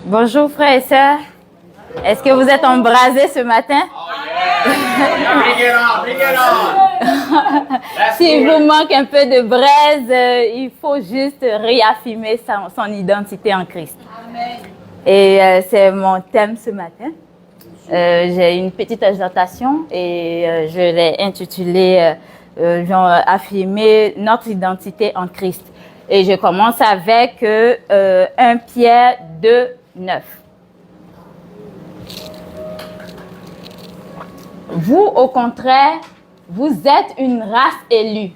Bonjour frères et sœurs. Est-ce que vous êtes embrasés ce matin? S'il vous manque un peu de braise, il faut juste réaffirmer son identité en Christ. Amen. Et c'est mon thème ce matin. J'ai une petite exhortation et je l'ai intitulée affirmer notre identité en Christ. Et je commence avec 1 Pierre 2, 9. Vous, au contraire, vous êtes une race élue,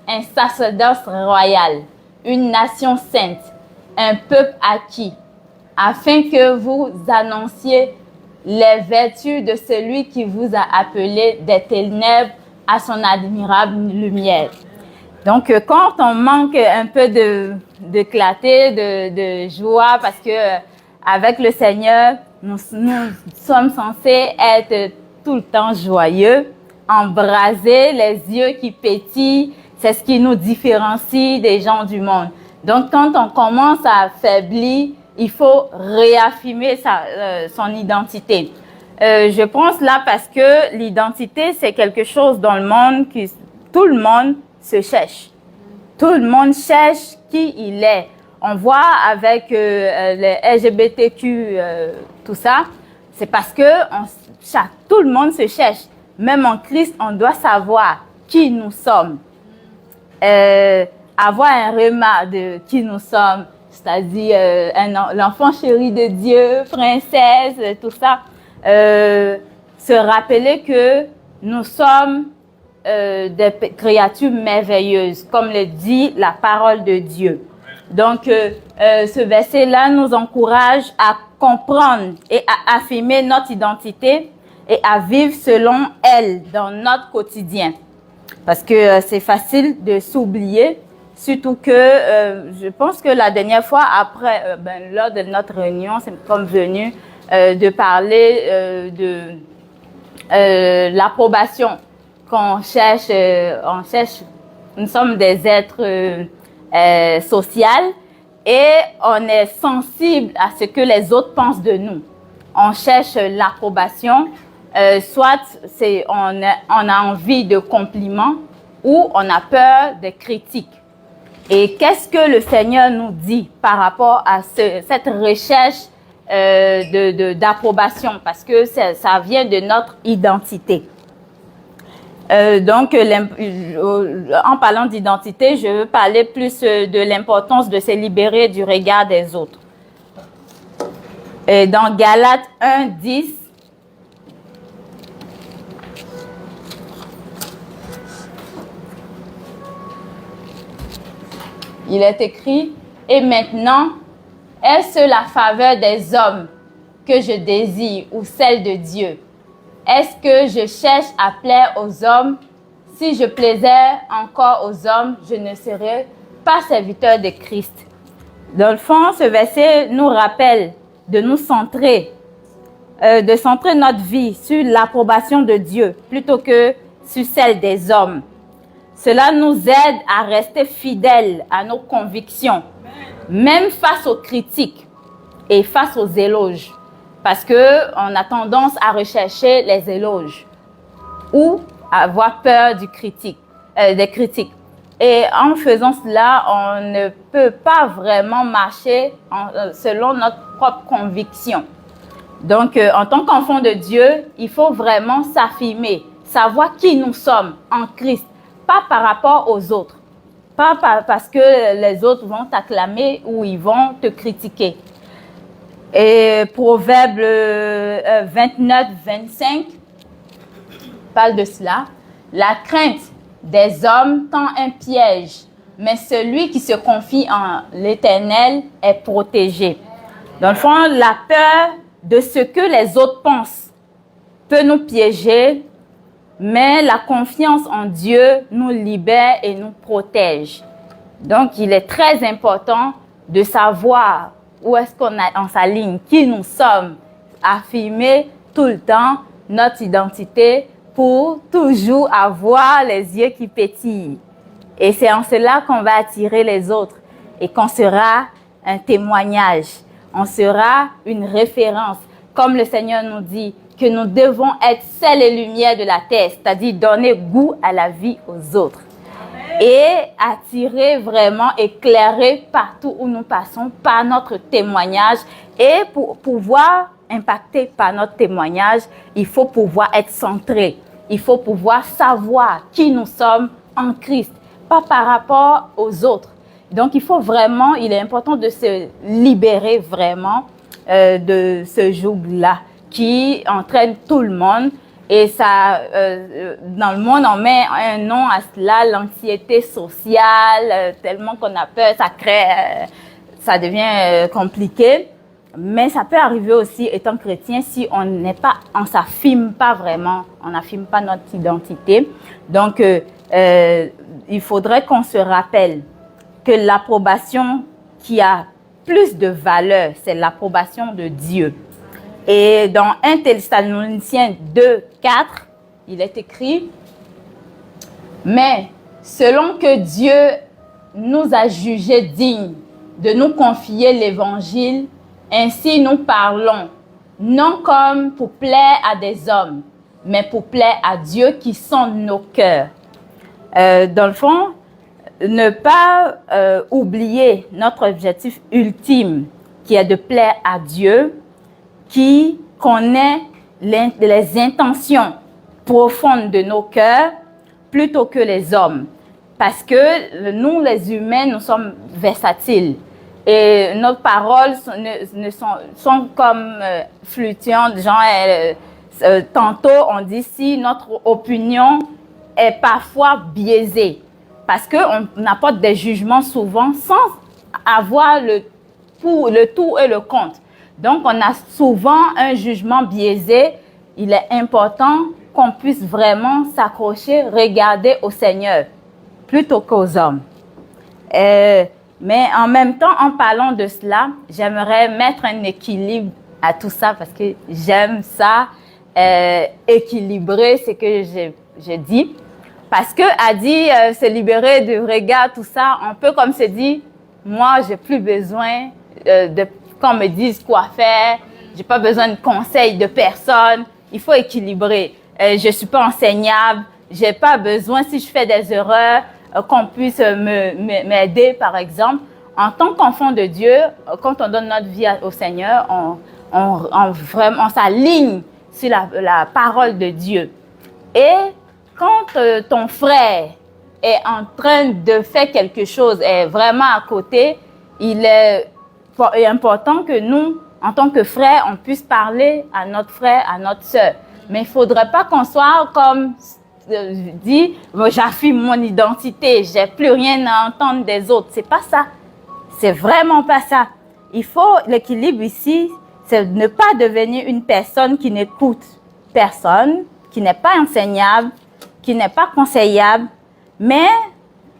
un sacerdoce royal, une nation sainte, un peuple acquis, afin que vous annonciez les vertus de celui qui vous a appelé des ténèbres à son admirable lumière. Donc, quand on manque un peu de clarté, de joie, parce que avec le Seigneur, nous sommes censés être tout le temps joyeux, embrasés, les yeux qui pétillent, c'est ce qui nous différencie des gens du monde. Donc, quand on commence à affaiblir, il faut réaffirmer son identité. Je pense là parce que l'identité, c'est quelque chose dans le monde que tout le monde se cherche. Tout le monde cherche qui il est. On voit avec les LGBTQ, tout ça, c'est parce que tout le monde se cherche. Même en Christ, on doit savoir qui nous sommes. Avoir un remarque de qui nous sommes, c'est-à-dire l'enfant chéri de Dieu, princesse, tout ça. Se rappeler que nous sommes des créatures merveilleuses, comme le dit la parole de Dieu. Donc, ce verset-là nous encourage à comprendre et à affirmer notre identité et à vivre selon elle dans notre quotidien. Parce que c'est facile de s'oublier, surtout que je pense que la dernière fois, après, lors de notre réunion, c'est comme venu de parler de l'approbation qu'on cherche. Nous sommes des êtres sociaux et on est sensible à ce que les autres pensent de nous. On cherche l'approbation, soit on a envie de compliments ou on a peur de critiques. Et qu'est-ce que le Seigneur nous dit par rapport à cette recherche d'approbation? Parce que ça vient de notre identité. Donc, en parlant d'identité, je veux parler plus de l'importance de se libérer du regard des autres. Dans Galates 1, 10, il est écrit « Et maintenant, est-ce la faveur des hommes que je désire ou celle de Dieu? Est-ce que je cherche à plaire aux hommes? Si je plaisais encore aux hommes, je ne serais pas serviteur de Christ. » Dans le fond, ce verset nous rappelle de nous centrer, de centrer notre vie sur l'approbation de Dieu plutôt que sur celle des hommes. Cela nous aide à rester fidèles à nos convictions, même face aux critiques et face aux éloges. Parce qu'on a tendance à rechercher les éloges ou à avoir peur des critiques. Et en faisant cela, on ne peut pas vraiment marcher selon notre propre conviction. Donc, en tant qu'enfant de Dieu, il faut vraiment s'affirmer, savoir qui nous sommes en Christ, pas par rapport aux autres, pas parce que les autres vont t'acclamer ou ils vont te critiquer. Et Proverbe 29, 25 parle de cela. La crainte des hommes tend un piège, mais celui qui se confie en l'Éternel est protégé. Dans le fond, la peur de ce que les autres pensent peut nous piéger, mais la confiance en Dieu nous libère et nous protège. Donc, il est très important de savoir où est-ce qu'on s'aligne, qui nous sommes, affirmer tout le temps notre identité pour toujours avoir les yeux qui pétillent. Et c'est en cela qu'on va attirer les autres et qu'on sera un témoignage. on sera une référence. Comme le Seigneur nous dit que nous devons être sel et lumière de la terre, c'est-à-dire donner goût à la vie aux autres. Et attirer vraiment, éclairer partout où nous passons par notre témoignage. Et pour pouvoir impacter par notre témoignage, il faut pouvoir être centré. Il faut pouvoir savoir qui nous sommes en Christ, pas par rapport aux autres. Donc, il est important de se libérer vraiment de ce joug-là qui entraîne tout le monde. Et ça, dans le monde, on met un nom à cela, l'anxiété sociale, tellement qu'on a peur, ça devient compliqué. Mais ça peut arriver aussi, étant chrétien, si on s'affirme pas vraiment, on n'affirme pas notre identité. Donc, il faudrait qu'on se rappelle que l'approbation qui a plus de valeur, c'est l'approbation de Dieu. Et dans 1 Thessaloniciens 2, 4, il est écrit « Mais selon que Dieu nous a jugés dignes de nous confier l'Évangile, ainsi nous parlons, non comme pour plaire à des hommes, mais pour plaire à Dieu qui sonde nos cœurs. » Dans le fond, ne pas oublier notre objectif ultime, qui est de plaire à Dieu, qui connaît les intentions profondes de nos cœurs plutôt que les hommes. Parce que nous, les humains, nous sommes versatiles. Et nos paroles sont comme fluctuantes. Genre, tantôt, on dit si notre opinion est parfois biaisée. Parce qu'on apporte des jugements souvent sans avoir le tout et le contre. Donc, on a souvent un jugement biaisé. Il est important qu'on puisse vraiment s'accrocher, regarder au Seigneur plutôt qu'aux hommes. Mais en même temps, en parlant de cela, j'aimerais mettre un équilibre à tout ça parce que j'aime ça, équilibrer ce que je dis. Parce que a dit se libérer du regard, tout ça, on peut comme se dire, moi, j'ai plus besoin qu'on me dise quoi faire, j'ai pas besoin de conseils de personne, il faut équilibrer. Je suis pas enseignable, j'ai pas besoin, si je fais des erreurs, qu'on puisse m'aider, par exemple. En tant qu'enfant de Dieu, quand on donne notre vie au Seigneur, on s'aligne sur la parole de Dieu. Et quand ton frère est en train de faire quelque chose, est vraiment à côté, il est important que nous, en tant que frères, on puisse parler à notre frère, à notre sœur. Mais il ne faudrait pas qu'on soit comme dit, j'affirme mon identité, j'ai plus rien à entendre des autres. C'est pas ça. C'est vraiment pas ça. Il faut, l'équilibre ici, c'est ne pas devenir une personne qui n'écoute personne, qui n'est pas enseignable, qui n'est pas conseillable, mais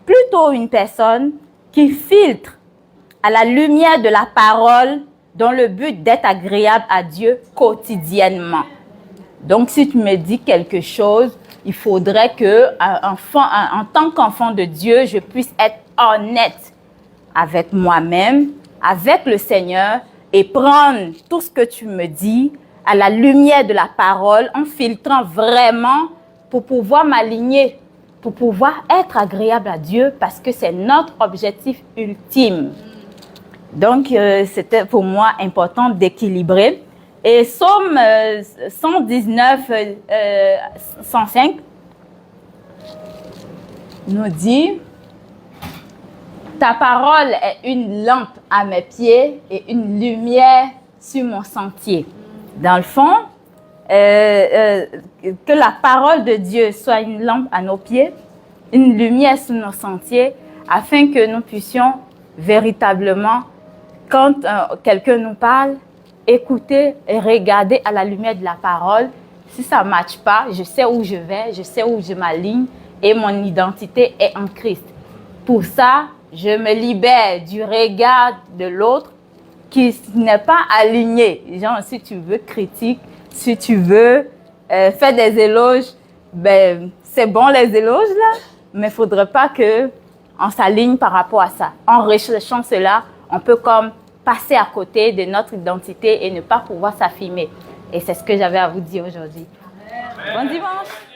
plutôt une personne qui filtre à la lumière de la parole dans le but d'être agréable à Dieu quotidiennement. Donc, si tu me dis quelque chose, il faudrait que, en tant qu'enfant de Dieu, je puisse être honnête avec moi-même, avec le Seigneur, et prendre tout ce que tu me dis à la lumière de la parole, en filtrant vraiment pour pouvoir m'aligner, pour pouvoir être agréable à Dieu, parce que c'est notre objectif ultime. Donc, c'était pour moi important d'équilibrer. Et Psaume 119, 105 nous dit « Ta parole est une lampe à mes pieds et une lumière sur mon sentier. » Dans le fond, que la parole de Dieu soit une lampe à nos pieds, une lumière sur nos sentiers, afin que nous puissions véritablement, quand quelqu'un nous parle, écouter et regarder à la lumière de la parole. Si ça ne matche pas, je sais où je vais, je sais où je m'aligne et mon identité est en Christ. Pour ça, je me libère du regard de l'autre qui n'est pas aligné. Genre, si tu veux critique, si tu veux faire des éloges, ben, c'est bon les éloges là, mais il ne faudrait pas qu'on s'aligne par rapport à ça. En recherchant cela, on peut comme passer à côté de notre identité et ne pas pouvoir s'affirmer. Et c'est ce que j'avais à vous dire aujourd'hui. Bon dimanche!